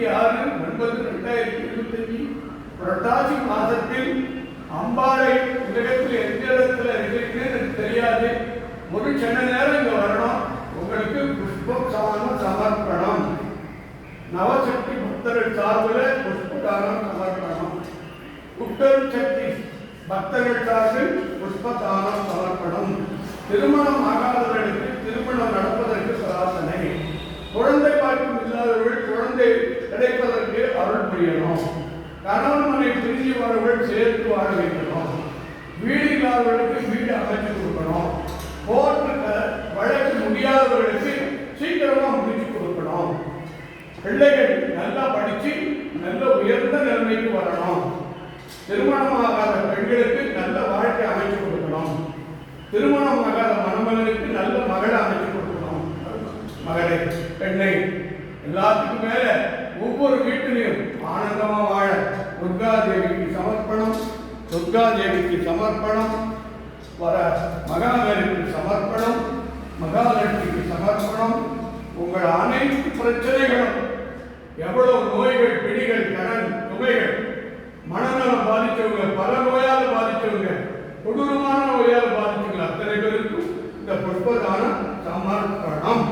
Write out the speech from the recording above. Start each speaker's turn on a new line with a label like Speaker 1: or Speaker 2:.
Speaker 1: 26/9/2025 புரட்டாசி மாதத்தில் அம்பாளை உலகத்தில் எந்த இடத்துல இருக்குன்னு எனக்கு தெரியாது. ஒரு சின்ன நேரம் இங்க வரணும். உங்களுக்கு புஷ்பதானம் சமர்ப்பணம். நவசக்தி பக்தர்கள் சார்பில் புஷ்பதானம் சமர்ப்பணம். உத்தர் சக்தி பக்தர்கள் சார்பில் புஷ்பதானம் சமர்ப்பணம். திருமணம் ஆகாதவர்களுக்கு திருமணம் நடப்பதற்கு பிரார்த்தனை. குழந்தை பாக்கியம் இல்லாதவர்கள் குழந்தை கிடைப்பதற்கு அருள் புரியணும். கணவன் மனை பிரிஞ்சு வரவர்கள் சேர்த்து வாழ வைக்கணும். வீடு இல்லாதவர்களுக்கு வீடு அமைச்சு கொடுக்கணும். கோர்ட்டுல வழக்கு முடியாதவர்களுக்கு சீக்கிரமா முடிச்சு கொடுக்கணும். பிள்ளைகள் நல்லா படிச்சு நல்ல உயர்ந்த நிலைமைக்கு வரணும். திருமணமாகாத பெண்களுக்கு நல்ல வாழ்க்கை அமைச்சு கொடுக்கணும். திருமணமாகாத மணமகனுக்கு நல்ல மகளை அமைச்சு கொடுக்கணும். மகளை பெண்ணை எல்லாத்துக்கும் மேல ஒவ்வொரு வீட்டிலையும் ஆனந்தமா வாழ துர்கா தேவிக்கு சமர்ப்பணம். துர்கா தேவிக்கு சமர்ப்பணம். வர மகாலட்சுமிக்கு சமர்ப்பணம். மகாலட்சுமிக்கு சமர்ப்பணம். உங்கள் அனைத்து பிரச்சனைகளும் எவ்வளவு நோய்கள் பிடிகள் கடன் சுமைகள் மனநலம் பாதிச்சவங்க பல நோயால் பாதிச்சவங்க கொடூரமான நோயால் பாதிச்சவங்க அத்தனை பேருக்கும் இந்த புஷ்பதானம் சமர்ப்பணம்.